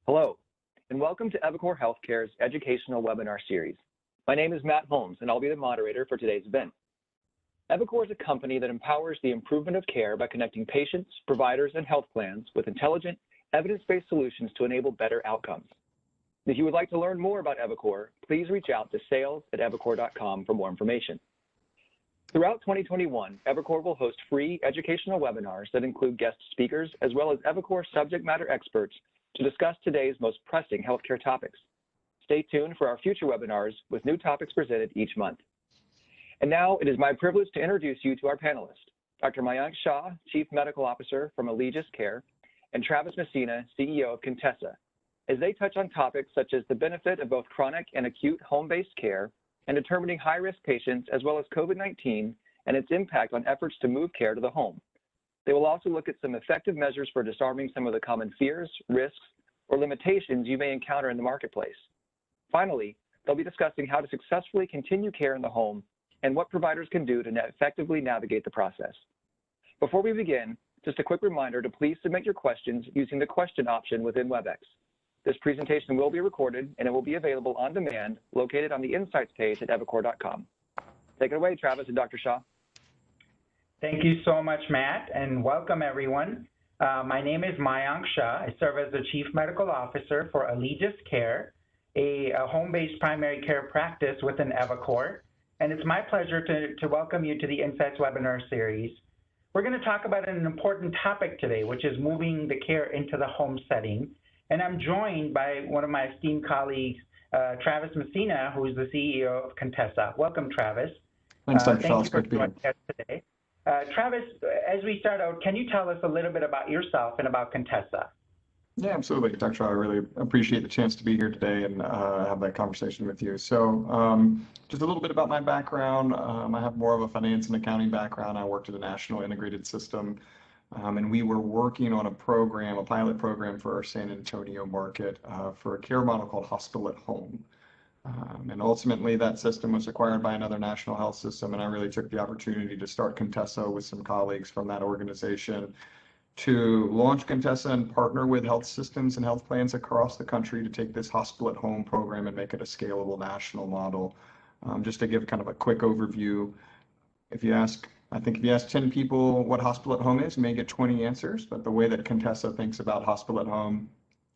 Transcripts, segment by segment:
Hello, and welcome to eviCore Healthcare's educational webinar series. My name is Matt Holmes, and I'll be the moderator for today's event. eviCore is a company that empowers the improvement of care by connecting patients, providers, and health plans with intelligent, evidence-based solutions to enable better outcomes. If you would like to learn more about eviCore, please reach out to sales@evicore.com for more information. Throughout 2021, eviCore will host free educational webinars that include guest speakers as well as eviCore subject matter experts to discuss today's most pressing healthcare topics. Stay tuned for our future webinars with new topics presented each month. And now it is my privilege to introduce you to our panelists, Dr. Mayank Shah, Chief Medical Officer from eviCore, and Travis Messina, CEO of Contessa, as they touch on topics such as the benefit of both chronic and acute home-based care and determining high-risk patients, as well as COVID-19 and its impact on efforts to move care to the home. They will also look at some effective measures for disarming some of the common fears, risks, or limitations you may encounter in the marketplace. Finally, they'll be discussing how to successfully continue care in the home and what providers can do to effectively navigate the process. Before we begin, just a quick reminder to please submit your questions using the question option within WebEx. This presentation will be recorded and it will be available on demand located on the Insights page at eviCore.com. Take it away, Travis and Dr. Shah. Thank you so much, Matt, and welcome everyone. My name is Mayank Shah. I serve as the Chief Medical Officer for eviCore, a home-based primary care practice within eviCore, and it's my pleasure to welcome you to the Insights webinar series. We're going to talk about an important topic today, which is moving the care into the home setting, and I'm joined by one of my esteemed colleagues, Travis Messina, who is the CEO of Contessa. Welcome, Travis. Thanks, Dr. Shah. Thank you for joining us today. Travis, as we start out, can you tell us a little bit about yourself and about Contessa? Yeah, absolutely, Dr. Shah. I really appreciate the chance to be here today and have that conversation with you. So just a little bit about my background. I have more of a finance and accounting background. I worked at a national integrated system, and we were working on a program, a pilot program for our San Antonio market for a care model called Hospital at Home. And ultimately, that system was acquired by another national health system, and I really took the opportunity to start Contessa with some colleagues from that organization to launch Contessa and partner with health systems and health plans across the country to take this Hospital at Home program and make it a scalable national model. Just to give kind of a quick overview, if you ask 10 people what Hospital at Home is, you may get 20 answers, but the way that Contessa thinks about Hospital at Home,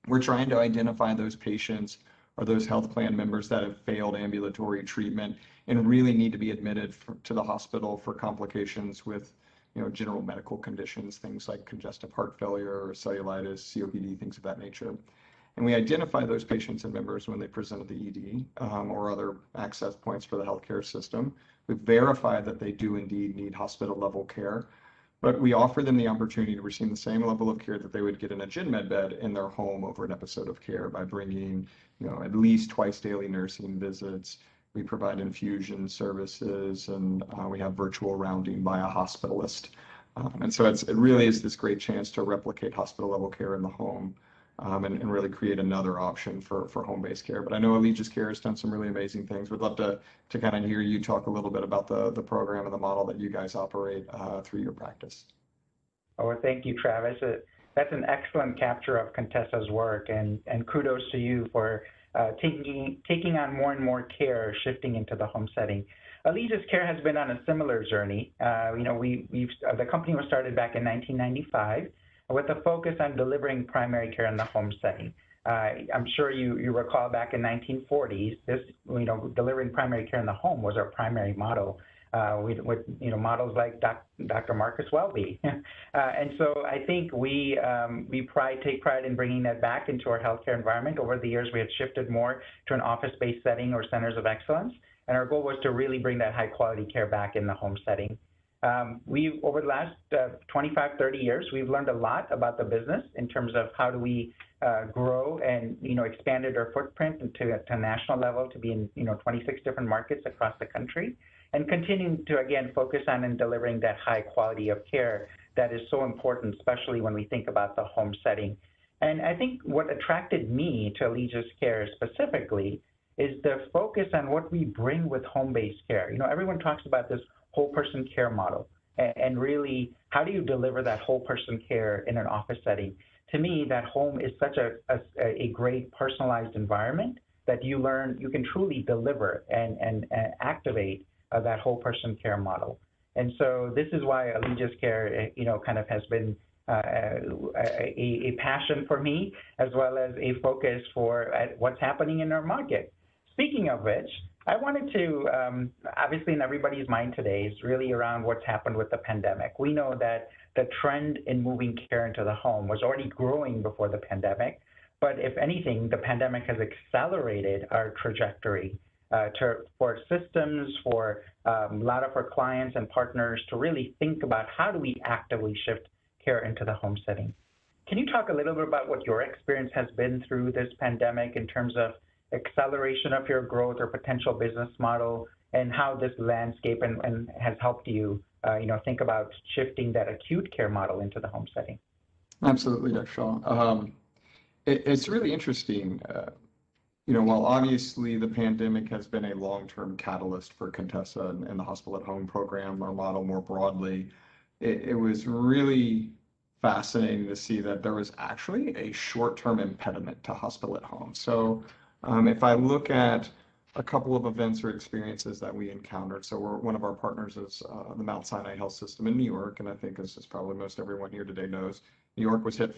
we're trying to identify those patients or those health plan members that have failed ambulatory treatment and really need to be admitted to the hospital for complications with, general medical conditions, things like congestive heart failure or cellulitis, COPD, things of that nature. And we identify those patients and members when they present at the ED or other access points for the healthcare system. We verify that they do indeed need hospital level care, but we offer them the opportunity to receive the same level of care that they would get in a gen med bed in their home over an episode of care by bringing, at least twice daily nursing visits. We provide infusion services, and we have virtual rounding by a hospitalist. And so it really is this great chance to replicate hospital level care in the home and really create another option for home-based care. But I know eviCore has done some really amazing things. We'd love to kind of hear you talk a little bit about the program and the model that you guys operate through your practice. Oh, thank you, Travis. That's an excellent capture of Contessa's work, and kudos to you for taking on more and more care, shifting into the home setting. eviCore has been on a similar journey. The company was started back in 1995 with a focus on delivering primary care in the home setting. I'm sure you recall back in 1940s, delivering primary care in the home was our primary model. With models like Dr. Marcus Welby, and so I think we take pride in bringing that back into our healthcare environment. Over the years, we had shifted more to an office-based setting or centers of excellence, and our goal was to really bring that high-quality care back in the home setting. Over the last 25, 30 years, we've learned a lot about the business in terms of how do we grow and expanded our footprint to a national level to be in 26 different markets across the country, and continuing to, again, focus on and delivering that high quality of care that is so important, especially when we think about the home setting. And I think what attracted me to eviCore specifically is the focus on what we bring with home-based care. Everyone talks about this whole person care model, and really, how do you deliver that whole person care in an office setting? to me, that home is such a great personalized environment that you can truly deliver and activate that whole person care model. And so this is why Allegis Care, kind of has been a passion for me, as well as a focus for what's happening in our market. Speaking of which, I wanted to, obviously in everybody's mind today is really around what's happened with the pandemic. We know that the trend in moving care into the home was already growing before the pandemic, but if anything, the pandemic has accelerated our trajectory for systems, for a lot of our clients and partners to really think about how do we actively shift care into the home setting. Can you talk a little bit about what your experience has been through this pandemic in terms of acceleration of your growth or potential business model, and how this landscape and has helped you, think about shifting that acute care model into the home setting? Absolutely, Dr. Shaw. It's really interesting. While obviously the pandemic has been a long-term catalyst for Contessa and the hospital at home program, our model more broadly, it was really fascinating to see that there was actually a short-term impediment to hospital at home. So if I look at a couple of events or experiences that we encountered, so one of our partners is the Mount Sinai Health System in New York, and I think as probably most everyone here today knows, New York was hit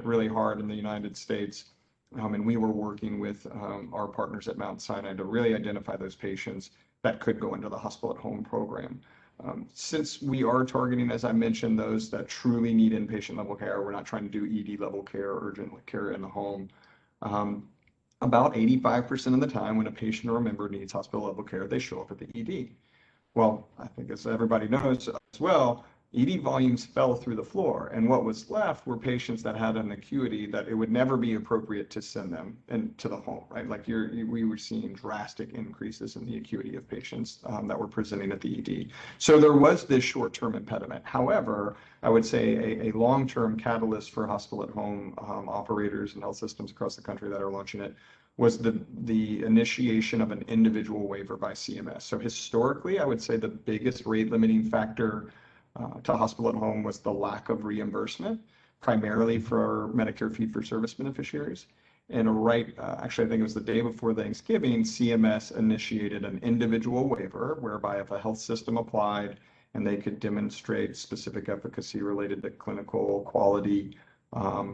really hard in the United States. And we were working with our partners at Mount Sinai to really identify those patients that could go into the hospital at home program. Since we are targeting, as I mentioned, those that truly need inpatient level care, we're not trying to do ED level care or urgent care in the home. About 85% of the time when a patient or a member needs hospital level care, they show up at the ED. Well, I think as everybody knows as well, ED volumes fell through the floor, and what was left were patients that had an acuity that it would never be appropriate to send them into the home, right? Like we were seeing drastic increases in the acuity of patients that were presenting at the ED. So there was this short-term impediment. However, I would say a long-term catalyst for hospital at home operators and health systems across the country that are launching it was the initiation of an individual waiver by CMS. So historically, I would say the biggest rate limiting factor to hospital at home was the lack of reimbursement, primarily for Medicare fee-for-service beneficiaries. And actually, I think it was the day before Thanksgiving, CMS initiated an individual waiver whereby if a health system applied and they could demonstrate specific efficacy related to clinical quality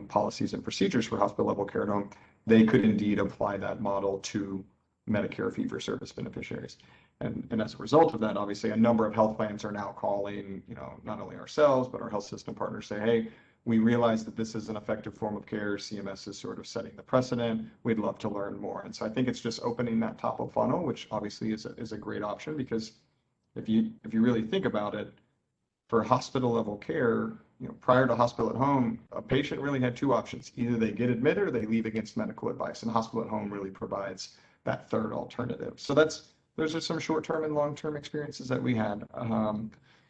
policies and procedures for hospital level care at home, they could indeed apply that model to Medicare fee-for-service beneficiaries. And as a result of that, obviously, a number of health plans are now calling, not only ourselves, but our health system partners say, hey, we realize that this is an effective form of care. CMS is sort of setting the precedent. We'd love to learn more. And so I think it's just opening that top of funnel, which obviously is a great option, because if you really think about it, for hospital level care, prior to hospital at home, a patient really had two options. Either they get admitted or they leave against medical advice, and hospital at home really provides that third alternative. So those are some short-term and long-term experiences that we had.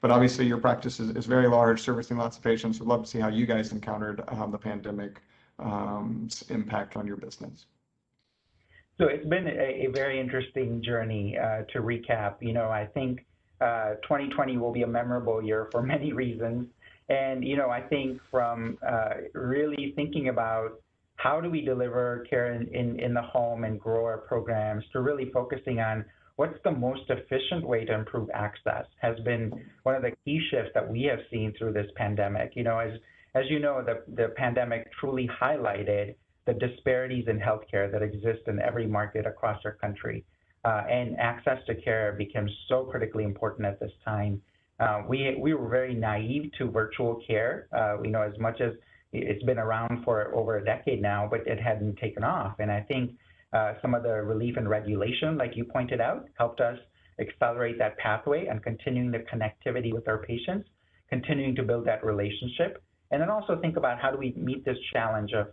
But obviously your practice is very large, servicing lots of patients. We'd love to see how you guys encountered the pandemic impact on your business. So it's been a very interesting journey. To recap, I think 2020 will be a memorable year for many reasons. And, I think from really thinking about how do we deliver care in the home and grow our programs, to really focusing on what's the most efficient way to improve access has been one of the key shifts that we have seen through this pandemic. As you know, the pandemic truly highlighted the disparities in healthcare that exist in every market across our country. And access to care becomes so critically important at this time. We were very naive to virtual care, as much as it's been around for over a decade now, but it hadn't taken off. And I think some of the relief and regulation, like you pointed out, helped us accelerate that pathway and continuing the connectivity with our patients, continuing to build that relationship, and then also think about how do we meet this challenge of,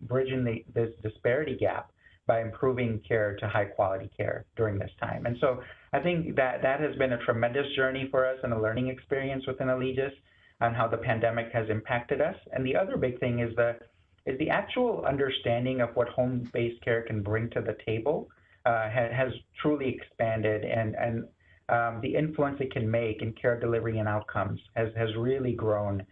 bridging this disparity gap by improving care to high quality care during this time. And so I think that has been a tremendous journey for us and a learning experience within Allegis on how the pandemic has impacted us. And the other big thing is the actual understanding of what home-based care can bring to the table has truly expanded, and the influence it can make in care delivery and outcomes has really grown.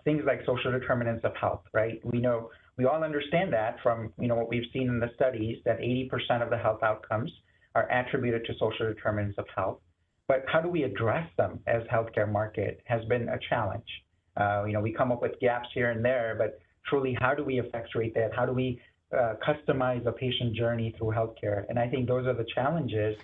things like social determinants of health, right? We all understand that from what we've seen in the studies, that 80% of the health outcomes are attributed to social determinants of health. But how do we address them as healthcare market has been a challenge. We come up with gaps here and there, but truly, how do we effectuate that? How do we customize a patient journey through healthcare? And I think those are the challenges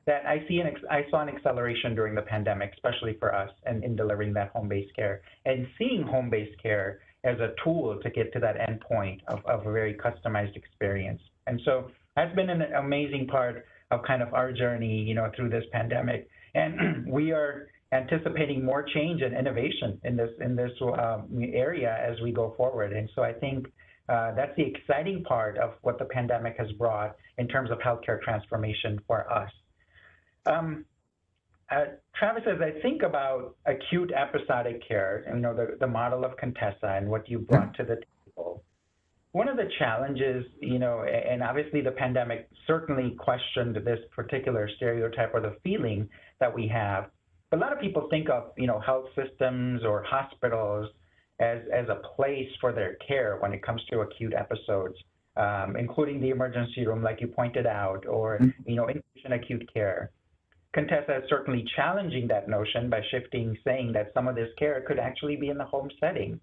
that I saw an acceleration during the pandemic, especially for us in delivering that home-based care and seeing home-based care as a tool to get to that end point of a very customized experience. And so that's been an amazing part of kind of our journey, through this pandemic. And we are anticipating more change and innovation in this area as we go forward. And so I think that's the exciting part of what the pandemic has brought in terms of healthcare transformation for us. Travis, as I think about acute episodic care, the model of Contessa and what you brought to the table, one of the challenges, and obviously the pandemic certainly questioned this particular stereotype or the feeling that we have. But a lot of people think of, health systems or hospitals as a place for their care when it comes to acute episodes, including the emergency room, like you pointed out, or, inpatient acute care. Contessa is certainly challenging that notion by saying that some of this care could actually be in the home setting.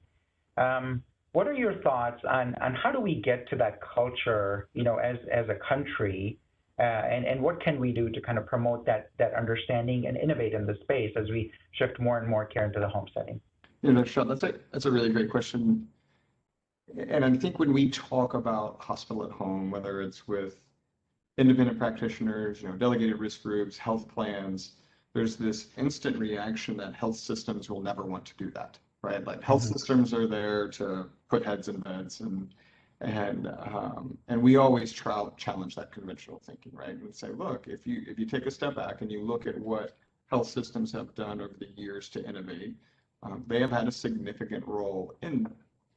What are your thoughts on how do we get to that culture, as a country, and what can we do to kind of promote that understanding and innovate in the space as we shift more and more care into the home setting? Sean, that's a really great question. And I think when we talk about hospital at home, whether it's with independent practitioners, delegated risk groups, health plans, there's this instant reaction that health systems will never want to do that, right? Like health systems are there to put heads in beds, and we always challenge that conventional thinking, right? And say, look, if you take a step back and you look at what health systems have done over the years to innovate, they have had a significant role in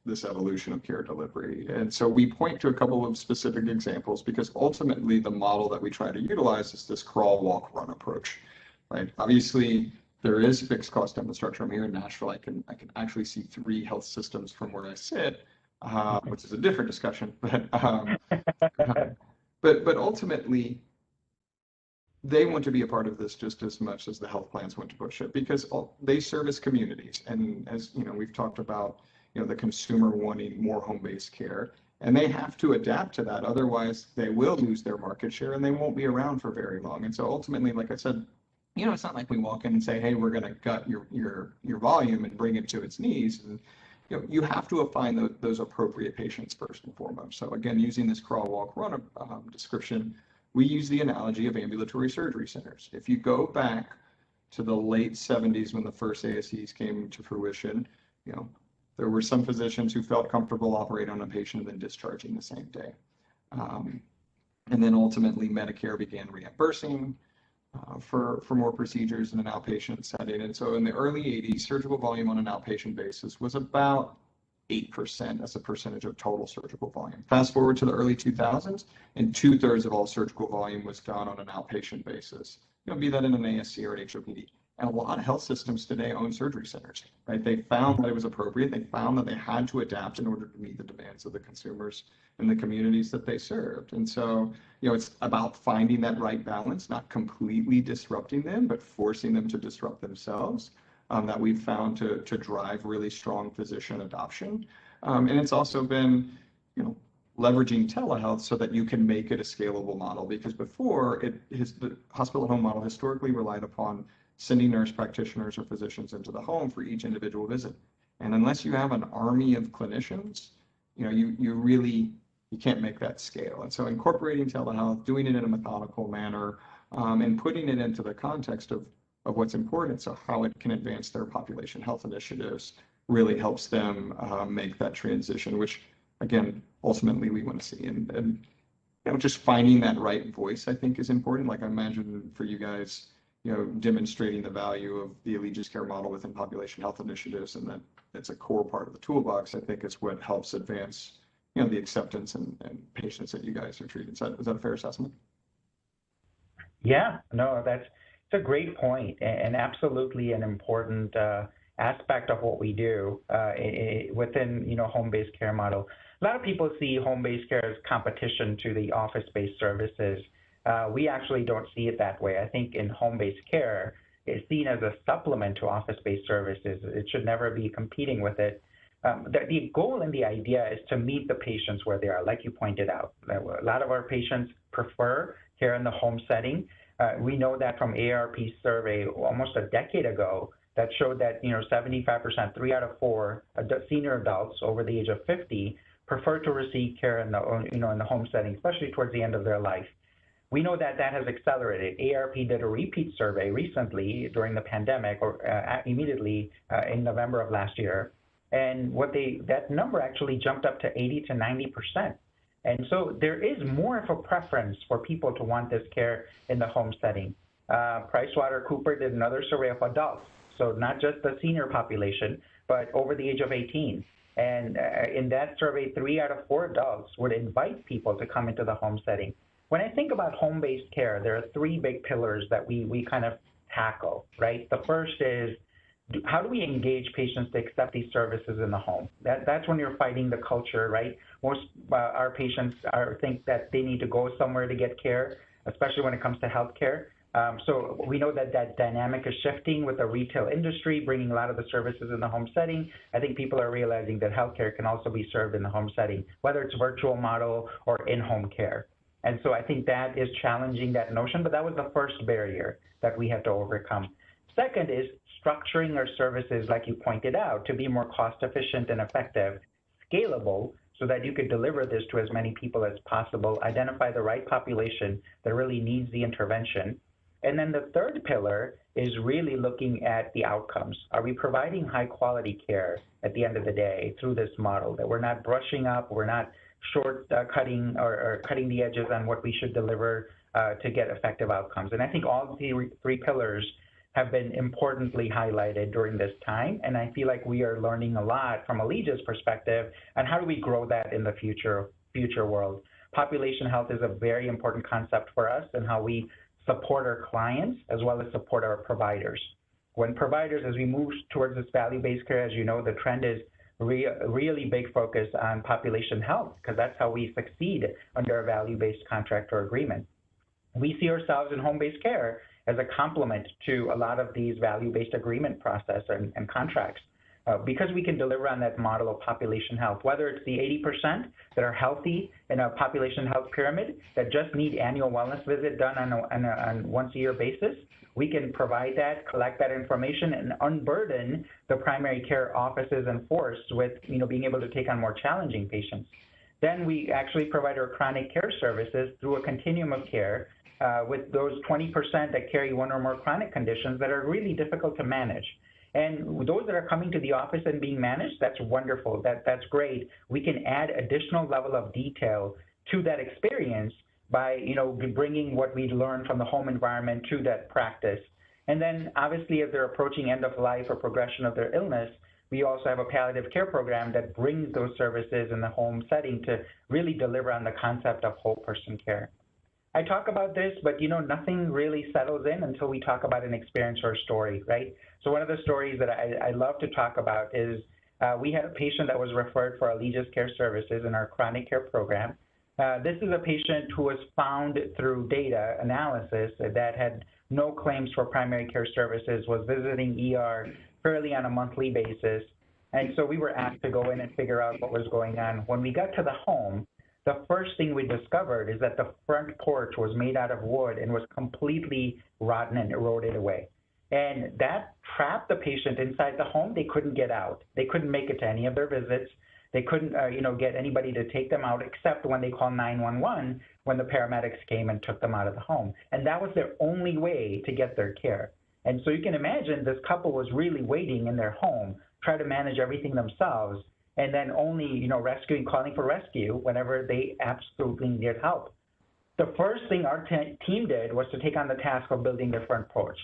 this evolution of care delivery. And so we point to a couple of specific examples because ultimately the model that we try to utilize is this crawl, walk, run approach, right? Obviously, there is fixed cost infrastructure. I'm here in Nashville. I can actually see 3 health systems from where I sit, which is a different discussion. But ultimately, they want to be a part of this just as much as the health plans want to push it because they service communities. And as we've talked about, the consumer wanting more home-based care, and they have to adapt to that. Otherwise, they will lose their market share and they won't be around for very long. And so ultimately, like I said, it's not like we walk in and say, hey, we're going to gut your volume and bring it to its knees. And you have to find those appropriate patients first and foremost. So again, using this crawl, walk, run description, we use the analogy of ambulatory surgery centers. If you go back to the late 70s when the first ASCs came to fruition, there were some physicians who felt comfortable operating on a patient and then discharging the same day. And then ultimately Medicare began reimbursing for more procedures in an outpatient setting. And so in the early 80s, surgical volume on an outpatient basis was about 8% as a percentage of total surgical volume. Fast forward to the early 2000s, and 2/3 of all surgical volume was done on an outpatient basis, be that in an ASC or an HOPD. And a lot of health systems today own surgery centers, right? They found that it was appropriate. They found that they had to adapt in order to meet the demands of the consumers and the communities that they served. And so, it's about finding that right balance, not completely disrupting them, but forcing them to disrupt themselves, that we've found to drive really strong physician adoption. And it's also been, leveraging telehealth so that you can make it a scalable model, because before the hospital home model historically relied upon sending nurse practitioners or physicians into the home for each individual visit. And unless you have an army of clinicians, you can't make that scale. And so incorporating telehealth, doing it in a methodical manner, and putting it into the context of what's important, so how it can advance their population health initiatives, really helps them make that transition, which again, ultimately we want to see. And just finding that right voice, I think, is important. Like I imagine for you guys, demonstrating the value of the Allegiance Care model within population health initiatives, and that it's a core part of the toolbox, I think is what helps advance, the acceptance and patients that you guys are treating. Is that a fair assessment? Yeah, no, it's a great point, and absolutely an important aspect of what we do within, home-based care model. A lot of people see home-based care as competition to the office-based services. We actually don't see it that way. I think in home-based care, it's seen as a supplement to office-based services. It should never be competing with it. The goal and the idea is to meet the patients where they are, like you pointed out. A lot of our patients prefer care in the home setting. We know that from AARP survey almost a decade ago that showed that 75%, 3 out of 4 senior adults over the age of 50 prefer to receive care in the home setting, especially towards the end of their life. We know that that has accelerated. AARP did a repeat survey recently during the pandemic, or immediately in November of last year, and that number actually jumped up to 80 to 90%. And so there is more of a preference for people to want this care in the home setting. PricewaterhouseCoopers did another survey of adults, so not just the senior population, but over the age of 18. And in that survey, 3 out of 4 adults would invite people to come into the home setting. When I think about home-based care, there are 3 big pillars that we kind of tackle, right? The first is, how do we engage patients to accept these services in the home? That's when you're fighting the culture, right? Most our patients think that they need to go somewhere to get care, especially when it comes to healthcare. So we know that dynamic is shifting with the retail industry, bringing a lot of the services in the home setting. I think people are realizing that healthcare can also be served in the home setting, whether it's virtual model or in-home care. And so I think that is challenging that notion, but that was the first barrier that we have to overcome. Second is structuring our services, like you pointed out, to be more cost efficient and effective, scalable, so that you could deliver this to as many people as possible, identify the right population that really needs the intervention. And then the third pillar is really looking at the outcomes. Are we providing high quality care at the end of the day through this model, that we're not brushing up, we're not cutting or cutting the edges on what we should deliver to get effective outcomes? And I think all the 3 pillars have been importantly highlighted during this time, and I feel like we are learning a lot from Allegia's perspective on how do we grow that in the future world. Population health is a very important concept for us, and how we support our clients as well as support our providers. When providers, as we move towards this value-based care, as you know, the trend is really big focus on population health, because that's how we succeed under a value-based contract or agreement. We see ourselves in home-based care as a complement to a lot of these value-based agreement process and contracts, because we can deliver on that model of population health, whether it's the 80% that are healthy in a population health pyramid that just need annual wellness visit done on a once-a-year basis. We can provide that, collect that information, and unburden the primary care offices and force with being able to take on more challenging patients. Then we actually provide our chronic care services through a continuum of care with those 20% that carry 1 or more chronic conditions that are really difficult to manage. And those that are coming to the office and being managed, that's wonderful, that's great. We can add additional level of detail to that experience by bringing what we learned from the home environment to that practice. And then obviously, if they're approaching end of life or progression of their illness, we also have a palliative care program that brings those services in the home setting to really deliver on the concept of whole person care. I talk about this, but nothing really settles in until we talk about an experience or a story, right? So one of the stories that I love to talk about is we had a patient that was referred for Allegia's Care Services in our chronic care program. This is a patient who was found through data analysis that had no claims for primary care services, was visiting ER fairly on a monthly basis. And so we were asked to go in and figure out what was going on. When we got to the home, the first thing we discovered is that the front porch was made out of wood and was completely rotten and eroded away. And that trapped the patient inside the home. They couldn't get out. They couldn't make it to any of their visits. They couldn't, get anybody to take them out except when they called 911 when the paramedics came and took them out of the home. And that was their only way to get their care. And so you can imagine this couple was really waiting in their home, try to manage everything themselves, and then only, calling for rescue whenever they absolutely needed help. The first thing our team did was to take on the task of building their front porch.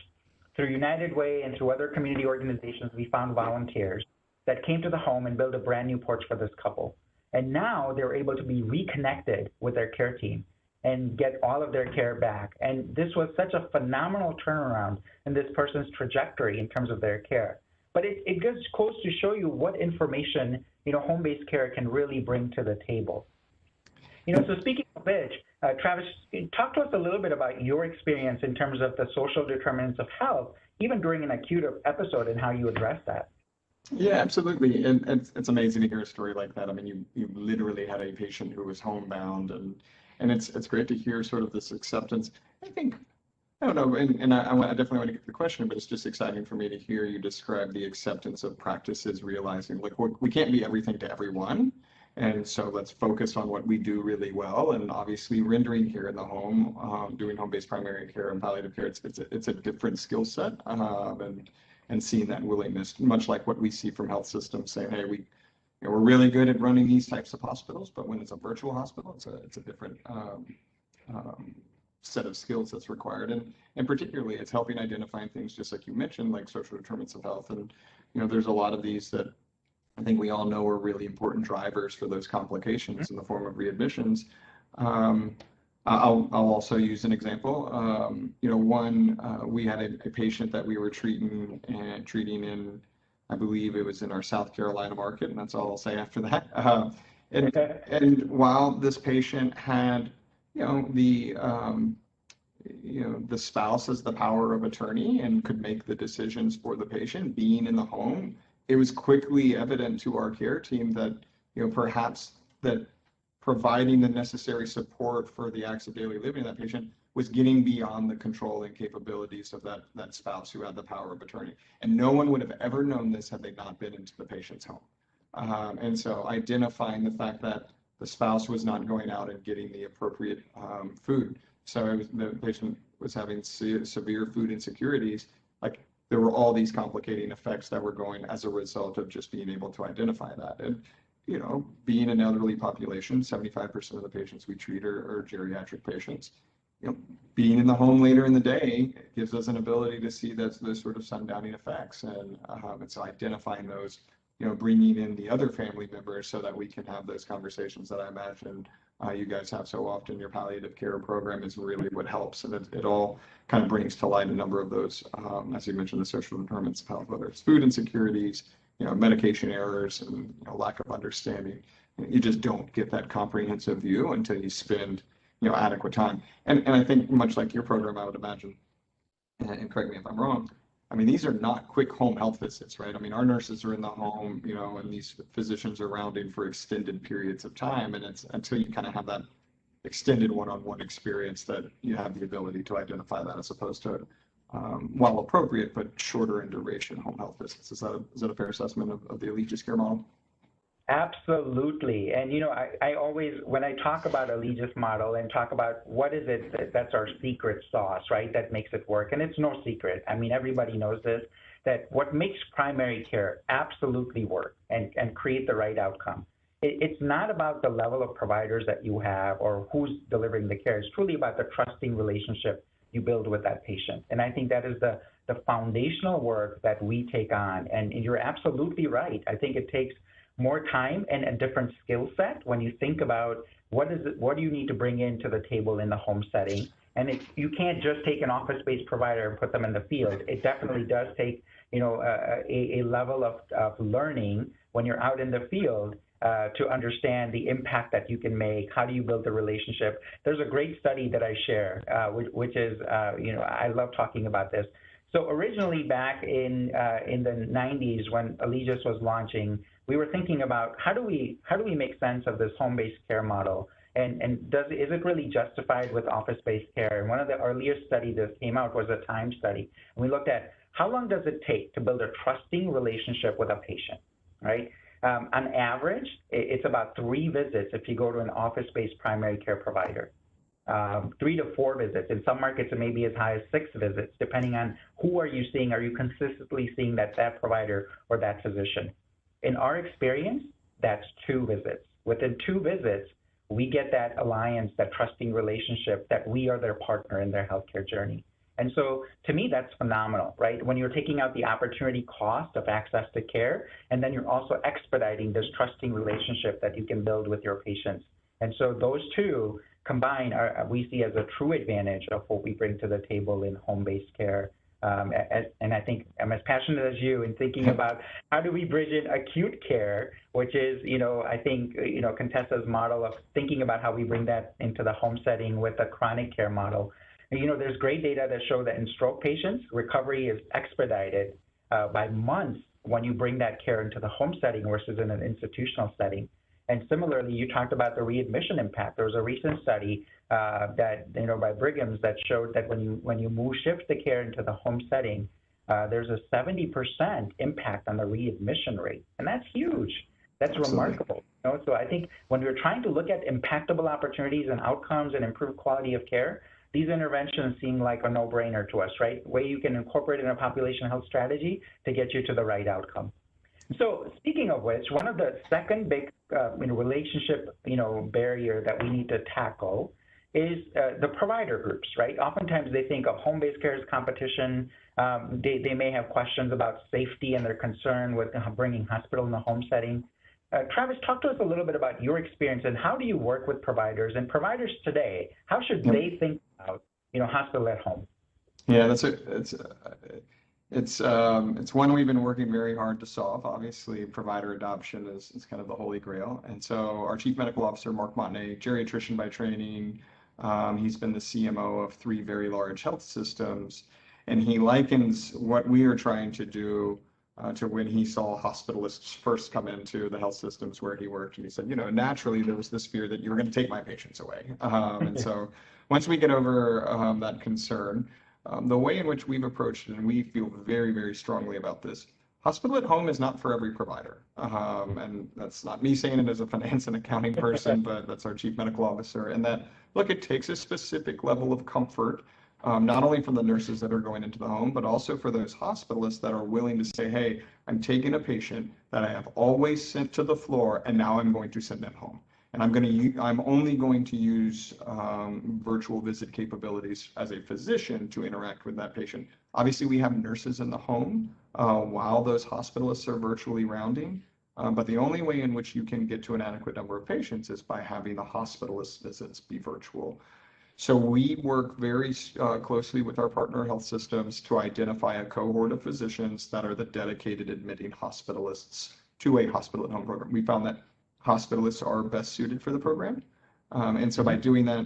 Through United Way and through other community organizations, we found volunteers that came to the home and built a brand new porch for this couple. And now they're able to be reconnected with their care team and get all of their care back. And this was such a phenomenal turnaround in this person's trajectory in terms of their care. but it just goes to show you what information, home-based care can really bring to the table. So speaking of which, Travis, talk to us a little bit about your experience in terms of the social determinants of health, even during an acute episode, and how you address that. Yeah, absolutely. And it's amazing to hear a story like that. I mean, you literally had a patient who was homebound, and it's great to hear sort of this acceptance. I think, I don't know, and I definitely want to get to the question, but it's just exciting for me to hear you describe the acceptance of practices, realizing like we can't be everything to everyone. And so let's focus on what we do really well. And obviously rendering care in the home, doing home-based primary care and palliative care, it's a different skill set. And seeing that willingness, much like what we see from health systems saying, hey, we're really good at running these types of hospitals, but when it's a virtual hospital, it's a different set of skills that's required. And particularly it's helping identifying things, just like you mentioned, like social determinants of health. And, there's a lot of these that I think we all know are really important drivers for those complications in the form of readmissions. I'll also use an example. We had a patient that we were treating in, I believe it was in our South Carolina market, and that's all I'll say after that. And while this patient had, the spouse as the power of attorney and could make the decisions for the patient being in the home, it was quickly evident to our care team that, perhaps that providing the necessary support for the acts of daily living of that patient was getting beyond the controlling capabilities of that spouse who had the power of attorney. And no one would have ever known this had they not been into the patient's home. And so identifying the fact that the spouse was not going out and getting the appropriate food. So the patient was having severe food insecurities. Like there were all these complicating effects that were going as a result of just being able to identify that. And being an elderly population, 75% of the patients we treat are geriatric patients. Being in the home later in the day gives us an ability to see those sort of sundowning effects, and so identifying those, bringing in the other family members so that we can have those conversations that I imagine you guys have so often. Your palliative care program is really what helps, and it all kind of brings to light a number of those, as you mentioned, the social determinants of health, whether it's food insecurities, medication errors, and lack of understanding. You just don't get that comprehensive view until you spend adequate time. And I think much like your program, I would imagine, and correct me if I'm wrong, I mean, these are not quick home health visits, right? I mean, our nurses are in the home, and these physicians are rounding for extended periods of time, and it's until you kind of have that extended one-on-one experience that you have the ability to identify that, as opposed to while appropriate, but shorter in duration home health visits. Is that a fair assessment of the Allegis care model? Absolutely. And, I always, when I talk about Allegis model and talk about what is it that's our secret sauce, right, that makes it work, and it's no secret. I mean, everybody knows this, that what makes primary care absolutely work and create the right outcome, it's not about the level of providers that you have or who's delivering the care. It's truly about the trusting relationship you build with that patient. And I think that is the foundational work that we take on. And you're absolutely right. I think it takes more time and a different skill set when you think about what do you need to bring into the table in the home setting. And you can't just take an office-based provider and put them in the field. It definitely does take a level of learning when you're out in the field to understand the impact that you can make. How do you build the relationship? There's a great study that I share, which is, I love talking about this. So originally back in the 90s when Allegis was launching, we were thinking about how do we make sense of this home-based care model, and is it really justified with office-based care? And one of the earliest studies that came out was a time study, and we looked at how long does it take to build a trusting relationship with a patient, right? On average, it's about 3 visits if you go to an office-based primary care provider. 3 to 4 visits. In some markets, it may be as high as 6 visits, depending on who are you seeing. Are you consistently seeing that provider or that physician? In our experience, that's 2 visits. Within 2 visits, we get that alliance, that trusting relationship, that we are their partner in their healthcare journey. And so to me, that's phenomenal, right? When you're taking out the opportunity cost of access to care, and then you're also expediting this trusting relationship that you can build with your patients. And so those two combined we see as a true advantage of what we bring to the table in home-based care. And I think I'm as passionate as you in thinking about how do we bridge in acute care, which is, I think, Contessa's model of thinking about how we bring that into the home setting with a chronic care model. There's great data that show that in stroke patients, recovery is expedited by months when you bring that care into the home setting versus in an institutional setting. And similarly, you talked about the readmission impact. There was a recent study that, by Brigham's that showed that when you shift the care into the home setting, there's a 70% impact on the readmission rate. And that's huge. That's Absolutely. Remarkable. So I think when we're trying to look at impactable opportunities and outcomes and improve quality of care, these interventions seem like a no-brainer to us, right? Way you can incorporate in a population health strategy to get you to the right outcome. So speaking of which, one of the second big relationship barrier that we need to tackle is the provider groups, right? Oftentimes they think of home-based care as competition. They may have questions about safety and their concern with bringing hospital in the home setting. Travis, talk to us a little bit about your experience and how do you work with providers and providers today? How should they think about hospital at home? Yeah, it's one we've been working very hard to solve. Obviously, provider adoption is kind of the holy grail. And so our Chief Medical Officer, Mark Montenay, geriatrician by training, he's been the CMO of 3 very large health systems. And he likens what we are trying to do to when he saw hospitalists first come into the health systems where he worked. And he said, naturally, there was this fear that you were going to take my patients away. And so once we get over that concern, the way in which we've approached it, and we feel very, very strongly about this, hospital at home is not for every provider. And that's not me saying it as a finance and accounting person, but that's our Chief Medical Officer. And that, look, it takes a specific level of comfort, not only from the nurses that are going into the home, but also for those hospitalists that are willing to say, hey, I'm taking a patient that I have always sent to the floor, and now I'm going to send them home. And I'm only going to use virtual visit capabilities as a physician to interact with that patient. Obviously, we have nurses in the home while those hospitalists are virtually rounding. But the only way in which you can get to an adequate number of patients is by having the hospitalist visits be virtual. So we work very closely with our partner health systems to identify a cohort of physicians that are the dedicated admitting hospitalists to a hospital at home program. We found that hospitalists are best suited for the program. And so by doing that,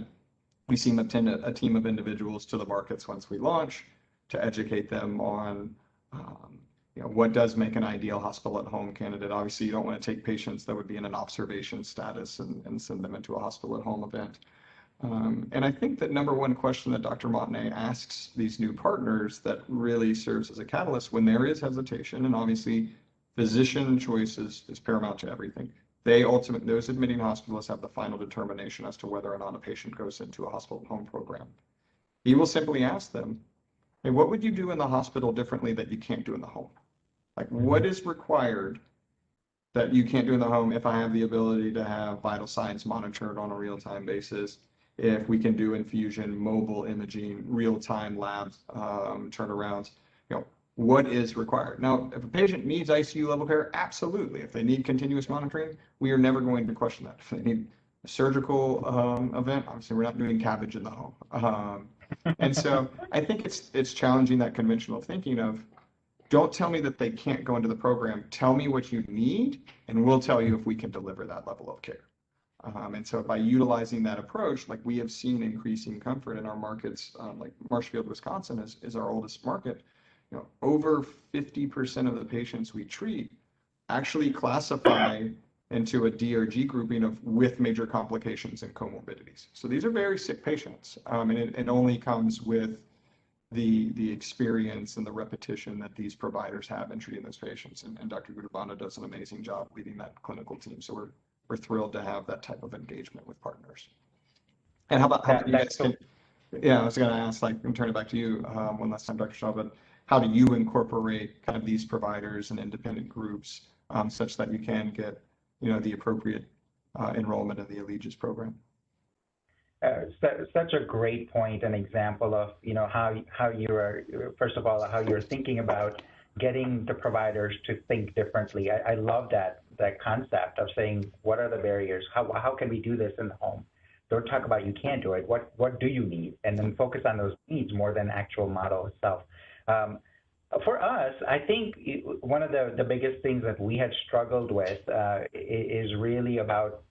we send a team of individuals to the markets once we launch to educate them on what does make an ideal hospital at home candidate. Obviously, you don't want to take patients that would be in an observation status and send them into a hospital at home event. And I think that number one question that Dr. Montenay asks these new partners that really serves as a catalyst when there is hesitation, and obviously physician choice is paramount to everything. Those admitting hospitalists have the final determination as to whether or not a patient goes into a hospital at home program. He will simply ask them, hey, what would you do in the hospital differently that you can't do in the home? Like, what is required that you can't do in the home if I have the ability to have vital signs monitored on a real-time basis, if we can do infusion, mobile imaging, real-time lab turnarounds, what is required? Now, if a patient needs ICU level care, absolutely. If they need continuous monitoring, we are never going to question that. If they need a surgical event, obviously we're not doing cabbage in the home. And so I think it's challenging that conventional thinking of, don't tell me that they can't go into the program. Tell me what you need, and we'll tell you if we can deliver that level of care. And so by utilizing that approach, like we have seen increasing comfort in our markets, like Marshfield, Wisconsin is our oldest market. Over 50% of the patients we treat actually classify into a DRG grouping of with major complications and comorbidities. So these are very sick patients, and it only comes with the experience and the repetition that these providers have in treating those patients. And Dr. Gudabanda does an amazing job leading that clinical team. So we're thrilled to have that type of engagement with partners. And how about you guys? Yeah, I was going to ask, and turn it back to you one last time, Dr. Shaw, but how do you incorporate kind of these providers and independent groups such that you can get, the appropriate enrollment in the Allegiance program? Such a great point and example of, how you are, first of all, how you're thinking about getting the providers to think differently. I love that concept of saying, what are the barriers? How can we do this in the home? Don't talk about you can't do it. What do you need? And then focus on those needs more than actual model itself. For us, I think one of the biggest things that we had struggled with is really about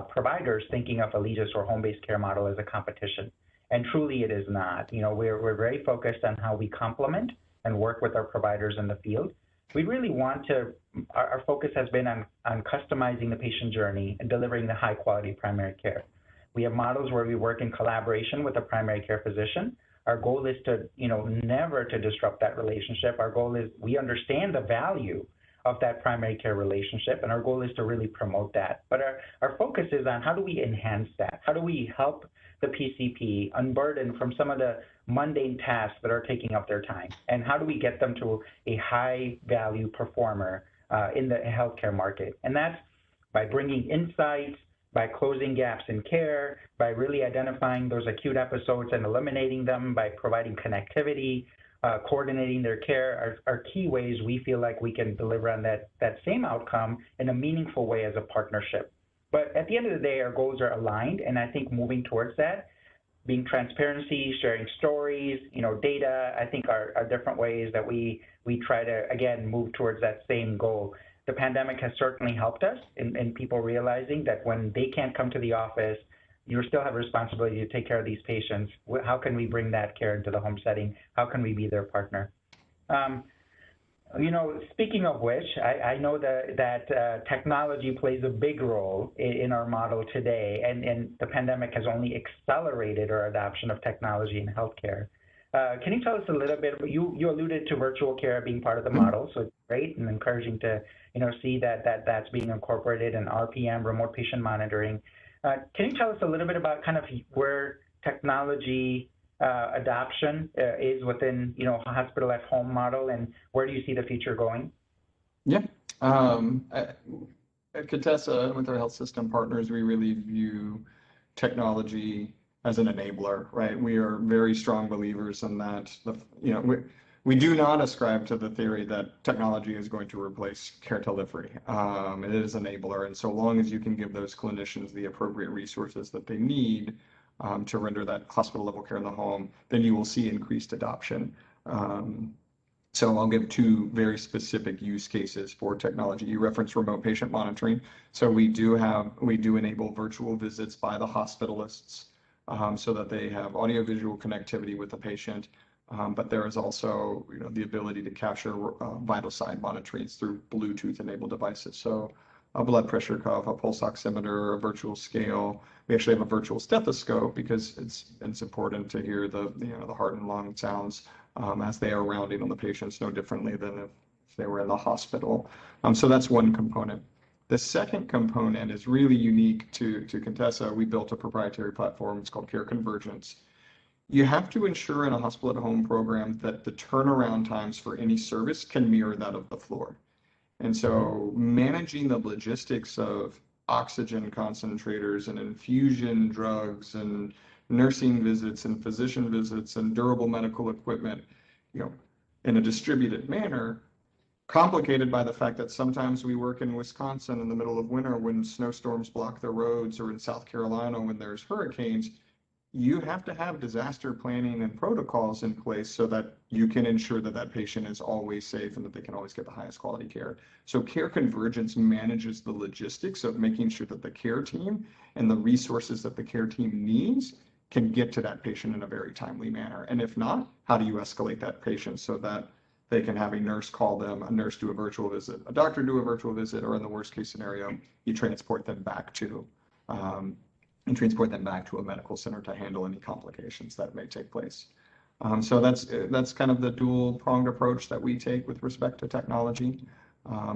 providers thinking of Allegis or home-based care model as a competition. And truly it is not. We're very focused on how we complement and work with our providers in the field. We really want to, our focus has been on customizing the patient journey and delivering the high quality primary care. We have models where we work in collaboration with a primary care physician. Our goal is to, never to disrupt that relationship. Our goal is we understand the value of that primary care relationship, and our goal is to really promote that. But our focus is on how do we enhance that? How do we help the PCP unburden from some of the mundane tasks that are taking up their time? And how do we get them to a high value performer in the healthcare market? And that's by bringing insights, by closing gaps in care, by really identifying those acute episodes and eliminating them, by providing connectivity, coordinating their care are key ways we feel like we can deliver on that same outcome in a meaningful way as a partnership. But at the end of the day, our goals are aligned, and I think moving towards that, being transparency, sharing stories, data, I think are different ways that we try to, again, move towards that same goal. The pandemic has certainly helped us in people realizing that when they can't come to the office, you still have a responsibility to take care of these patients. How can we bring that care into the home setting? How can we be their partner? Speaking of which, I know that technology plays a big role in our model today, and the pandemic has only accelerated our adoption of technology in healthcare. Can you tell us a little bit? You alluded to virtual care being part of the model, so it's great and encouraging to see that's being incorporated in RPM, remote patient monitoring. Can you tell us a little bit about kind of where technology adoption is within a hospital at home model, and where do you see the future going? Yeah. At Contessa, with our health system partners, we really view technology as an enabler, right? We are very strong believers in that. We do not ascribe to the theory that technology is going to replace care delivery. It is an enabler, and so long as you can give those clinicians the appropriate resources that they need to render that hospital level care in the home, then you will see increased adoption. So I'll give two very specific use cases for technology. You referenced remote patient monitoring. So we do enable virtual visits by the hospitalists so that they have audiovisual connectivity with the patient. But there is also, the ability to capture vital sign monitoring through Bluetooth-enabled devices. So a blood pressure cuff, a pulse oximeter, a virtual scale. We actually have a virtual stethoscope because it's important to hear the heart and lung sounds as they are rounding on the patients, no differently than if they were in the hospital. So that's one component. The second component is really unique to Contessa. We built a proprietary platform. It's called Care Convergence. You have to ensure in a hospital at home program that the turnaround times for any service can mirror that of the floor. And so managing the logistics of oxygen concentrators and infusion drugs and nursing visits and physician visits and durable medical equipment, in a distributed manner, complicated by the fact that sometimes we work in Wisconsin in the middle of winter when snowstorms block the roads, or in South Carolina when there's hurricanes. You have to have disaster planning and protocols in place so that you can ensure that that patient is always safe and that they can always get the highest quality care. So Care Convergence manages the logistics of making sure that the care team and the resources that the care team needs can get to that patient in a very timely manner. And if not, how do you escalate that patient so that they can have a nurse call them, a nurse do a virtual visit, a doctor do a virtual visit, or in the worst case scenario, you transport them back to a medical center to handle any complications that may take place. So that's kind of the dual-pronged approach that we take with respect to technology.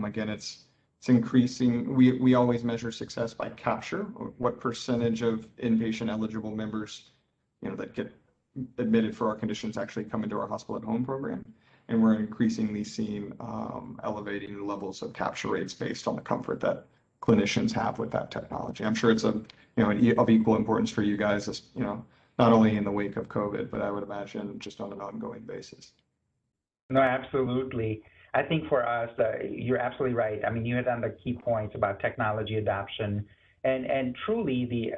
Again, it's increasing. We always measure success by capture, what percentage of inpatient eligible members, that get admitted for our conditions actually come into our hospital at home program. And we're increasingly seeing elevating levels of capture rates based on the comfort that clinicians have with that technology. I'm sure it's of equal importance for you guys, not only in the wake of COVID, but I would imagine just on an ongoing basis. No, absolutely. I think for us, you're absolutely right. I mean, you hit on the key points about technology adoption, and truly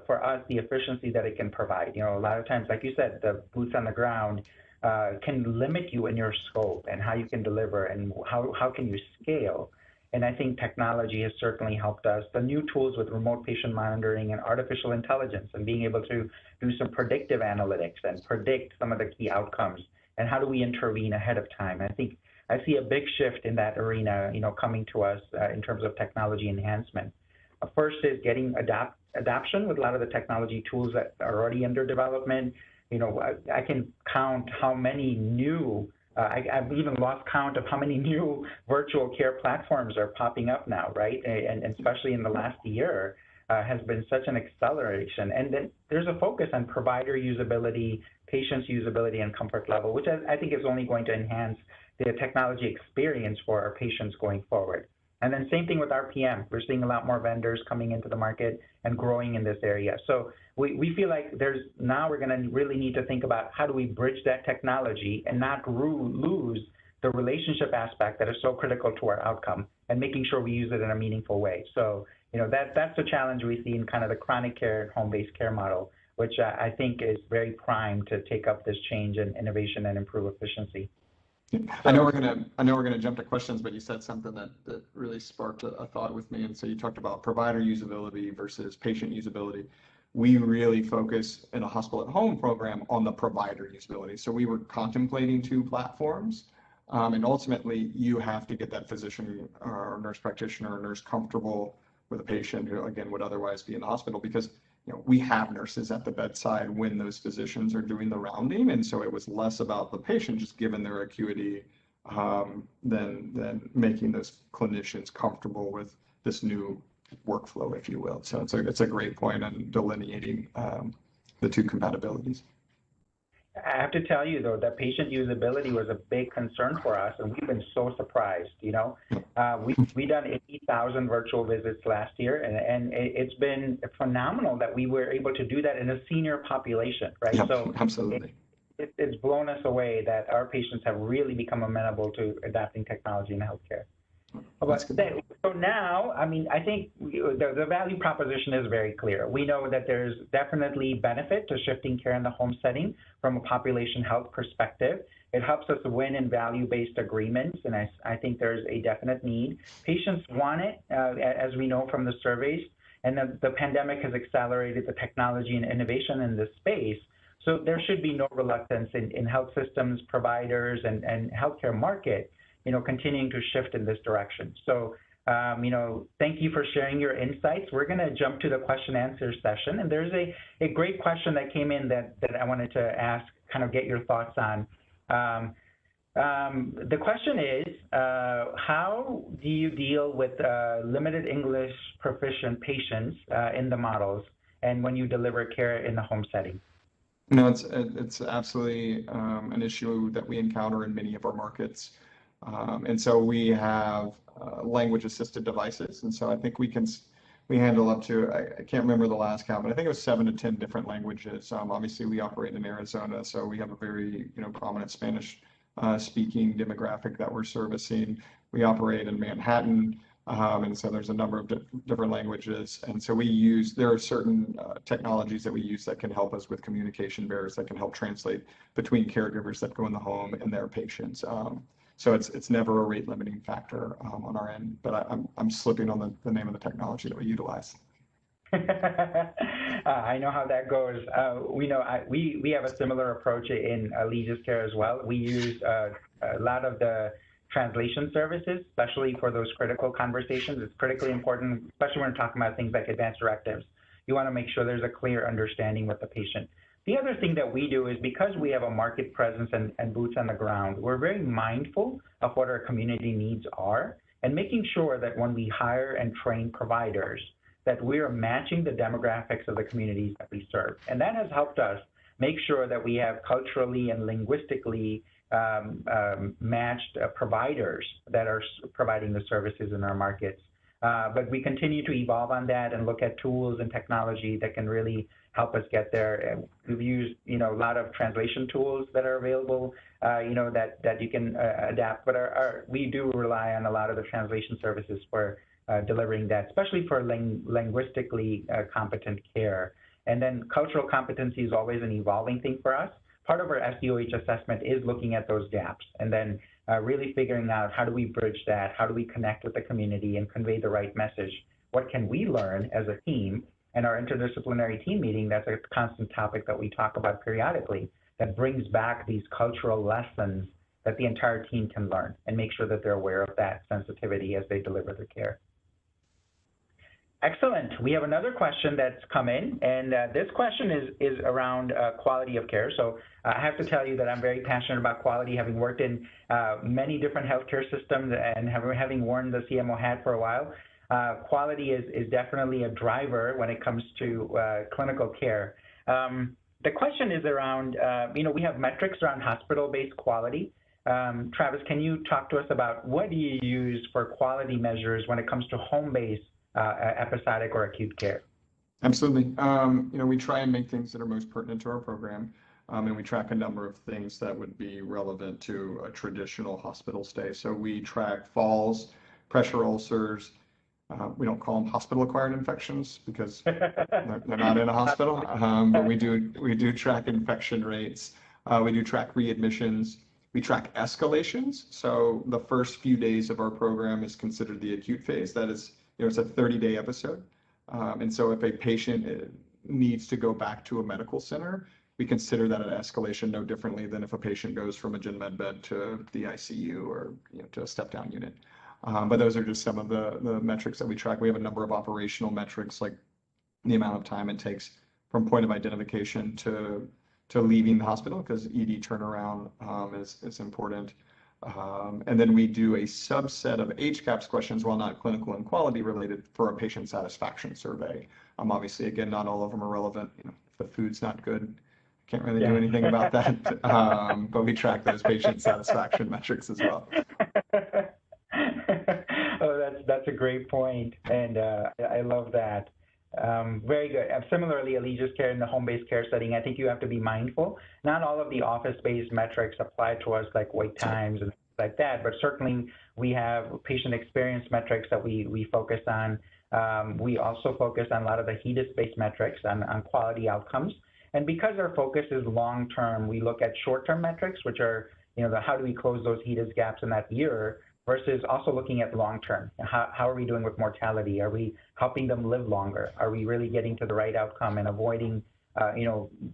for us, the efficiency that it can provide. A lot of times, like you said, the boots on the ground, can limit you in your scope and how you can deliver and how can you scale. And I think technology has certainly helped us. The new tools with remote patient monitoring and artificial intelligence and being able to do some predictive analytics and predict some of the key outcomes and how do we intervene ahead of time. I think I see a big shift in that arena, coming to us in terms of technology enhancement. First is getting adoption with a lot of the technology tools that are already under development. I can count how many new I've even lost count of how many new virtual care platforms are popping up now, right? And especially in the last year has been such an acceleration. And then there's a focus on provider usability, patients' usability, and comfort level, which I think is only going to enhance the technology experience for our patients going forward. And then same thing with RPM. We're seeing a lot more vendors coming into the market and growing in this area. So we feel like now we're going to really need to think about how do we bridge that technology and not lose the relationship aspect that is so critical to our outcome and making sure we use it in a meaningful way. So, that's the challenge we see in kind of the chronic care and home-based care model, which I think is very primed to take up this change in innovation and improve efficiency. I know we're gonna jump to questions, but you said something that really sparked a thought with me. And so you talked about provider usability versus patient usability. We really focus in a hospital at home program on the provider usability. So we were contemplating two platforms, and ultimately you have to get that physician or nurse practitioner or nurse comfortable with a patient who again would otherwise be in the hospital, because we have nurses at the bedside when those physicians are doing the rounding. And so it was less about the patient, just given their acuity, than making those clinicians comfortable with this new workflow, if you will. So it's a great point on delineating the two compatibilities. I have to tell you, though, that patient usability was a big concern for us, and we've been so surprised. We done 80,000 virtual visits last year, and it's been phenomenal that we were able to do that in a senior population, right? Yep, so absolutely. It's blown us away that our patients have really become amenable to adapting technology in healthcare. So now, I think the value proposition is very clear. We know that there's definitely benefit to shifting care in the home setting from a population health perspective. It helps us win in value-based agreements, and I think there's a definite need. Patients want it, as we know from the surveys, and the pandemic has accelerated the technology and innovation in this space. So there should be no reluctance in health systems, providers, and healthcare market continuing to shift in this direction. So, thank you for sharing your insights. We're going to jump to the question answer session. And there's a great question that came in that I wanted to ask, kind of get your thoughts on. The question is, how do you deal with limited English proficient patients in the models and when you deliver care in the home setting? It's absolutely an issue that we encounter in many of our markets. And so we have language assisted devices. And so I think we handle up to, I can't remember the last count, but I think it was 7 to 10 different languages. Obviously we operate in Arizona, so we have a very, prominent Spanish speaking demographic that we're servicing. We operate in Manhattan. And so there's a number of different languages. And so there are certain technologies that we use that can help us with communication barriers, that can help translate between caregivers that go in the home and their patients. So it's never a rate limiting factor on our end, but I'm slipping on the name of the technology that we utilize. I know how that goes. We have a similar approach in Allegis Care as well. We use a lot of the translation services, especially for those critical conversations. It's critically important, especially when we're talking about things like advanced directives. You want to make sure there's a clear understanding with the patient. The other thing that we do is, because we have a market presence and boots on the ground, we're very mindful of what our community needs are and making sure that when we hire and train providers, that we are matching the demographics of the communities that we serve. And that has helped us make sure that we have culturally and linguistically matched providers that are providing the services in our markets. But we continue to evolve on that and look at tools and technology that can really help us get there. We've used, a lot of translation tools that are available, that you can adapt. But we do rely on a lot of the translation services for delivering that, especially for linguistically competent care. And then cultural competency is always an evolving thing for us. part of our SDOH assessment is looking at those gaps and then really figuring out how do we bridge that, how do we connect with the community and convey the right message, what can we learn as a team. And our interdisciplinary team meeting, that's a constant topic that we talk about periodically, that brings back these cultural lessons that the entire team can learn and make sure that they're aware of that sensitivity as they deliver the care. Excellent. We have another question that's come in, and this question is around quality of care. So I have to tell you that I'm very passionate about quality, having worked in many different healthcare systems and having worn the CMO hat for a while. Quality is definitely a driver when it comes to clinical care. The question is around, we have metrics around hospital-based quality. Travis, can you talk to us about what do you use for quality measures when it comes to home-based episodic or acute care? Absolutely. We try and make things that are most pertinent to our program, and we track a number of things that would be relevant to a traditional hospital stay. So we track falls, pressure ulcers. We don't call them hospital-acquired infections because they're not in a hospital, but we do track infection rates. We do track readmissions. We track escalations. So the first few days of our program is considered the acute phase. That is, it's a 30-day episode. And so if a patient needs to go back to a medical center, we consider that an escalation no differently than if a patient goes from a gen med bed to the ICU or to a step-down unit. But those are just some of the metrics that we track. We have a number of operational metrics, like the amount of time it takes from point of identification to leaving the hospital, because ED turnaround is important. And then we do a subset of HCAHPS questions, while not clinical and quality related, for a patient satisfaction survey. Obviously, again, not all of them are relevant. If the food's not good, can't really do anything about that. But we track those patient satisfaction metrics as well. Oh, that's a great point, and I love that. Very good. Similarly, Allegiance Care in the home-based care setting, I think you have to be mindful. Not all of the office-based metrics apply to us, like wait times and things like that, but certainly we have patient experience metrics that we focus on. We also focus on a lot of the HEDIS-based metrics on quality outcomes. And because our focus is long-term, we look at short-term metrics, which are, how do we close those HEDIS gaps in that year, versus also looking at long-term. How are we doing with mortality? Are we helping them live longer? Are we really getting to the right outcome and avoiding,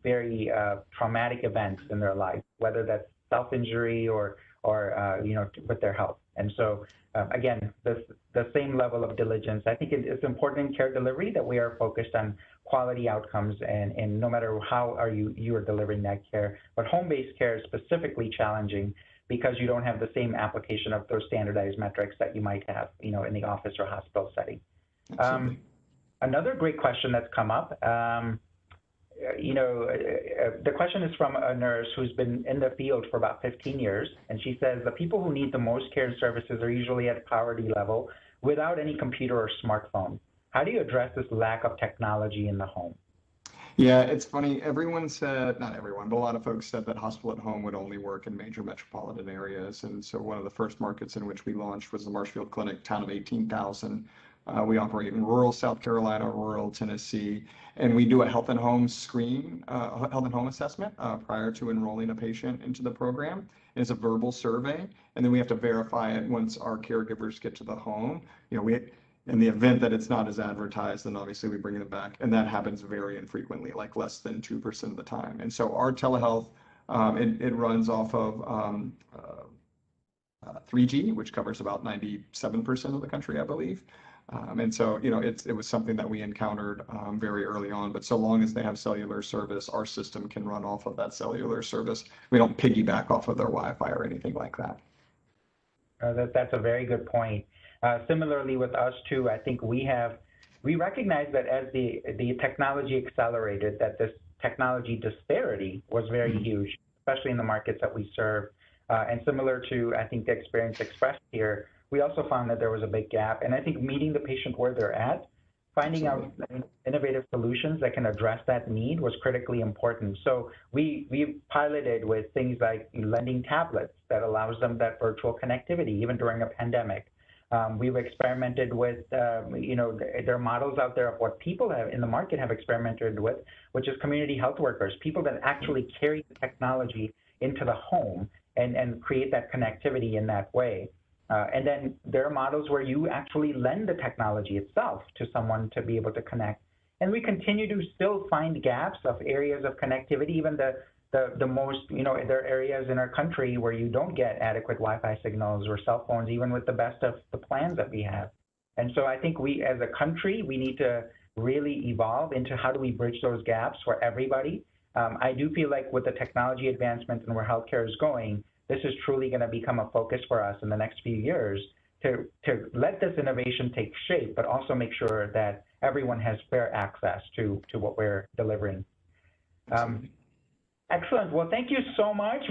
very traumatic events in their life, whether that's self-injury or with their health? And so, again, the same level of diligence. I think it's important in care delivery that we are focused on quality outcomes, and no matter how you are delivering that care. But home-based care is specifically challenging because you don't have the same application of those standardized metrics that you might have, in the office or hospital setting. Another great question that's come up, the question is from a nurse who's been in the field for about 15 years, and she says the people who need the most care and services are usually at poverty level without any computer or smartphone. How do you address this lack of technology in the home? Yeah, it's funny. Everyone said, not everyone, but a lot of folks said that hospital at home would only work in major metropolitan areas. And so one of the first markets in which we launched was the Marshfield Clinic, town of 18,000. We operate in rural South Carolina, rural Tennessee, and we do a health and home screen, health and home assessment prior to enrolling a patient into the program. It's a verbal survey, and then we have to verify it once our caregivers get to the home. In the event that it's not as advertised, then obviously we bring them back, and that happens very infrequently, like less than 2% of the time. And so our telehealth, it runs off of 3G, which covers about 97% of the country, I believe. And so, it was something that we encountered very early on, but so long as they have cellular service, our system can run off of that cellular service. We don't piggyback off of their Wi-Fi or anything like that. That's a very good point. Similarly with us too, I think we recognize that as the technology accelerated, that this technology disparity was very huge, especially in the markets that we serve. And similar to, I think, the experience expressed here, we also found that there was a big gap. And I think meeting the patient where they're at, finding out innovative solutions that can address that need was critically important. So we piloted with things like lending tablets that allows them that virtual connectivity, even during a pandemic. We've experimented with, you know, there are models out there of what people have in the market have experimented with, which is community health workers, people that actually carry the technology into the home and create that connectivity in that way. And then there are models where you actually lend the technology itself to someone to be able to connect. And we continue to still find gaps of areas of connectivity, even the most, you know, there are areas in our country where you don't get adequate Wi-Fi signals or cell phones, even with the best of the plans that we have. And so I think we, as a country, we need to really evolve into how do we bridge those gaps for everybody. I do feel like with the technology advancements and where healthcare is going, this is truly going to become a focus for us in the next few years to let this innovation take shape, but also make sure that everyone has fair access to what we're delivering. Excellent. Well, thank you so much.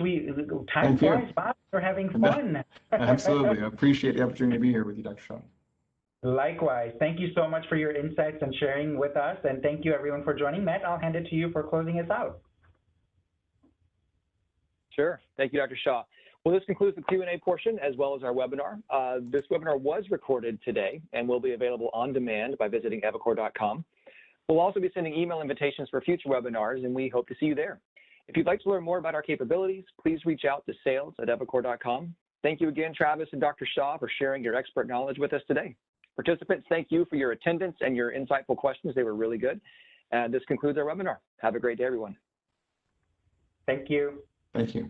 Time flies by. We're having fun. Absolutely. I appreciate the opportunity to be here with you, Dr. Shaw. Likewise. Thank you so much for your insights and sharing with us. And thank you, everyone, for joining. Matt, I'll hand it to you for closing us out. Sure. Thank you, Dr. Shaw. Well, this concludes the Q&A portion as well as our webinar. This webinar was recorded today and will be available on demand by visiting eviCore.com. We'll also be sending email invitations for future webinars, and we hope to see you there. If you'd like to learn more about our capabilities, please reach out to sales@eviCore.com. Thank you again, Travis and Dr. Shaw, for sharing your expert knowledge with us today. Participants, thank you for your attendance and your insightful questions. They were really good. And this concludes our webinar. Have a great day, everyone. Thank you. Thank you.